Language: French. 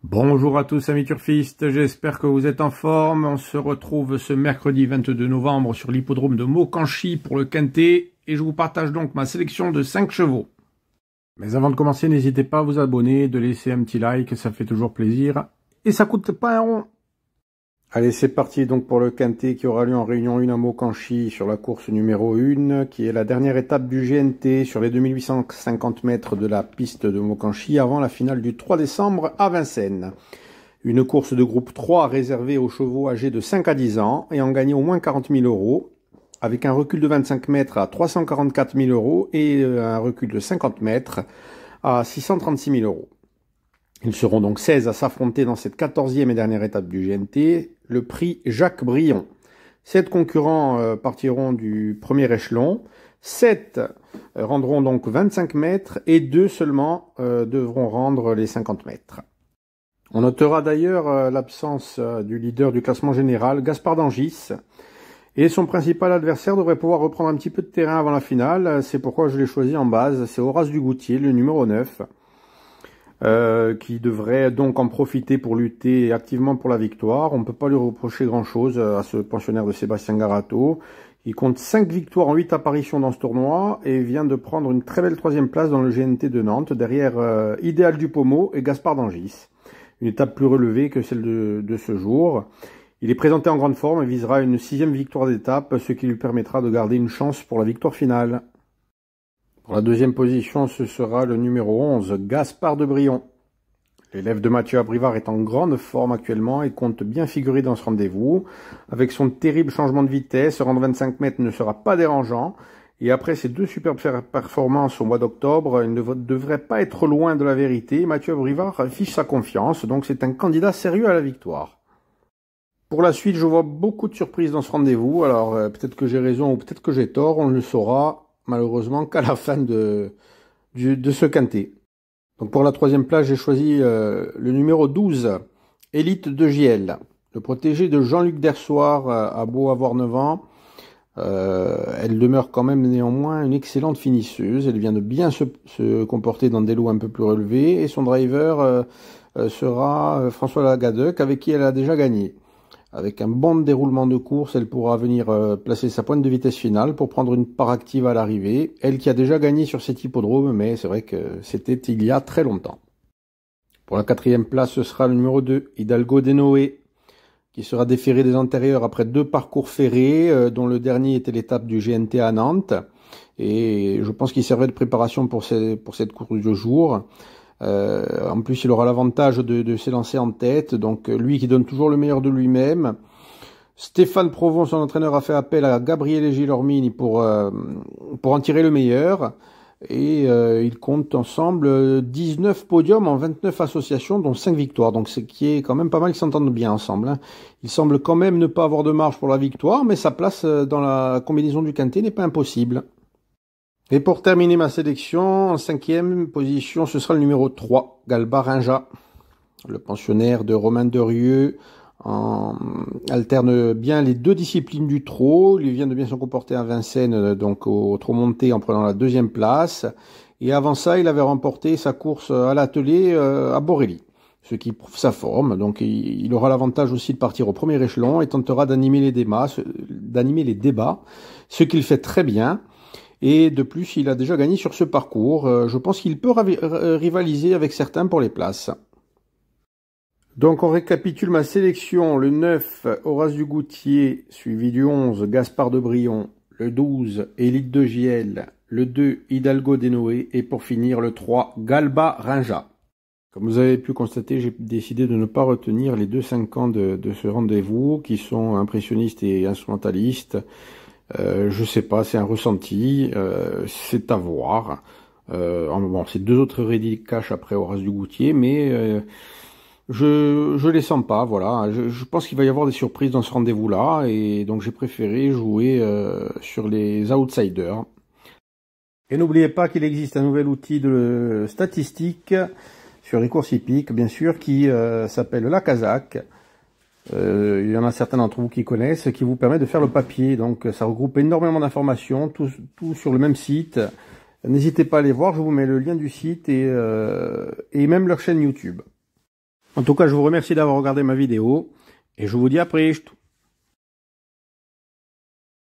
Bonjour à tous amis turfistes, j'espère que vous êtes en forme. On se retrouve ce mercredi 22 novembre sur l'hippodrome de Maucanchy pour le Quintet et je vous partage donc ma sélection de 5 chevaux. Mais avant de commencer, n'hésitez pas à vous abonner, de laisser un petit like, ça fait toujours plaisir et ça coûte pas un rond. Allez, c'est parti donc pour le Quintet qui aura lieu en Réunion 1 à Maucanchy sur la course numéro 1, qui est la dernière étape du GNT sur les 2850 mètres de la piste de Maucanchy avant la finale du 3 décembre à Vincennes. Une course de groupe 3 réservée aux chevaux âgés de 5 à 10 ans et en gagnant au moins 40 000 €, avec un recul de 25 mètres à 344 000 € et un recul de 50 mètres à 636 000 €. Ils seront donc 16 à s'affronter dans cette 14e et dernière étape du GNT, le prix Jacques Brion. 7 concurrents partiront du premier échelon, 7 rendront donc 25 mètres et 2 seulement devront rendre les 50 mètres. On notera d'ailleurs l'absence du leader du classement général, Gaspard d'Angis, et son principal adversaire devrait pouvoir reprendre un petit peu de terrain avant la finale. C'est pourquoi je l'ai choisi en base, c'est Horace Dugoutier, le numéro 9. Qui devrait donc en profiter pour lutter activement pour la victoire. On ne peut pas lui reprocher grand-chose à ce pensionnaire de Sébastien Garato. Il compte 5 victoires en 8 apparitions dans ce tournoi et vient de prendre une très belle 3e place dans le GNT de Nantes, derrière Idéal du Pommeau et Gaspard d'Angis. Une étape plus relevée que celle de ce jour. Il est présenté en grande forme et visera une 6e victoire d'étape, ce qui lui permettra de garder une chance pour la victoire finale. Pour la 2e position, ce sera le numéro 11, Gaspard de Brion. L'élève de Mathieu Abrivard est en grande forme actuellement et compte bien figurer dans ce rendez-vous. Avec son terrible changement de vitesse, rendre 25 mètres ne sera pas dérangeant. Et après ces 2 superbes performances au mois d'octobre, il ne devrait pas être loin de la vérité. Mathieu Abrivard affiche sa confiance, donc c'est un candidat sérieux à la victoire. Pour la suite, je vois beaucoup de surprises dans ce rendez-vous. Alors peut-être que j'ai raison ou peut-être que j'ai tort, on ne le saura malheureusement qu'à la fin de ce Quintet. Donc pour la 3e place, j'ai choisi le numéro 12, Élite de JL. Le protégé de Jean-Luc Dersoir a beau avoir 9 ans. Elle demeure quand même néanmoins une excellente finisseuse. Elle vient de bien se comporter dans des lots un peu plus relevés. Et son driver sera François Lagadec, avec qui elle a déjà gagné. Avec un bon déroulement de course, elle pourra venir placer sa pointe de vitesse finale pour prendre une part active à l'arrivée. Elle qui a déjà gagné sur cet hippodrome, mais c'est vrai que c'était il y a très longtemps. Pour la 4e place, ce sera le numéro 2, Hidalgo de Noé, qui sera déféré des antérieurs après 2 parcours ferrés, dont le dernier était l'étape du GNT à Nantes. Et je pense qu'il servait de préparation pour cette course de jour. En plus, il aura l'avantage de s'élancer en tête, donc lui qui donne toujours le meilleur de lui-même. Stéphane Provon, son entraîneur, a fait appel à Gabriele Gilormini pour en tirer le meilleur. Et ils comptent ensemble 19 podiums en 29 associations, dont 5 victoires. Donc ce qui est quand même pas mal, ils s'entendent bien ensemble. Hein. Il semble quand même ne pas avoir de marge pour la victoire, mais sa place dans la combinaison du Quintet n'est pas impossible. Et pour terminer ma sélection, en 5e position, ce sera le numéro 3, Galba Rinja. Le pensionnaire de Romain Derieux alterne bien les 2 disciplines du trot. Il vient de bien se comporter à Vincennes, donc au trot monté en prenant la 2e place. Et avant ça, il avait remporté sa course à l'atelier à Borelli, ce qui prouve sa forme. Donc il aura l'avantage aussi de partir au premier échelon et tentera d'animer les débats, ce qu'il fait très bien. Et de plus, il a déjà gagné sur ce parcours. Je pense qu'il peut rivaliser avec certains pour les places. Donc on récapitule ma sélection. Le 9, Horace Dugoutier, suivi du 11, Gaspard de Brion. Le 12, Élite de JL. Le 2, Hidalgo de Noé. Et pour finir, le 3, Galba Rinja. Comme vous avez pu constater, j'ai décidé de ne pas retenir les 2-5 ans de ce rendez-vous, qui sont impressionnistes et instrumentalistes. Je sais pas, c'est un ressenti, c'est à voir. Bon, c'est 2 autres ready cash après Horace Dugoutier, mais je les sens pas, voilà. Je pense qu'il va y avoir des surprises dans ce rendez-vous-là, et donc j'ai préféré jouer sur les outsiders. Et n'oubliez pas qu'il existe un nouvel outil de statistique sur les courses hippiques, bien sûr, qui s'appelle la Kazakh. Il y en a certains d'entre vous qui connaissent, qui vous permet de faire le papier. Donc ça regroupe énormément d'informations, tout sur le même site. N'hésitez pas à aller voir, je vous mets le lien du site et même leur chaîne YouTube. En tout cas, je vous remercie d'avoir regardé ma vidéo et je vous dis à plus.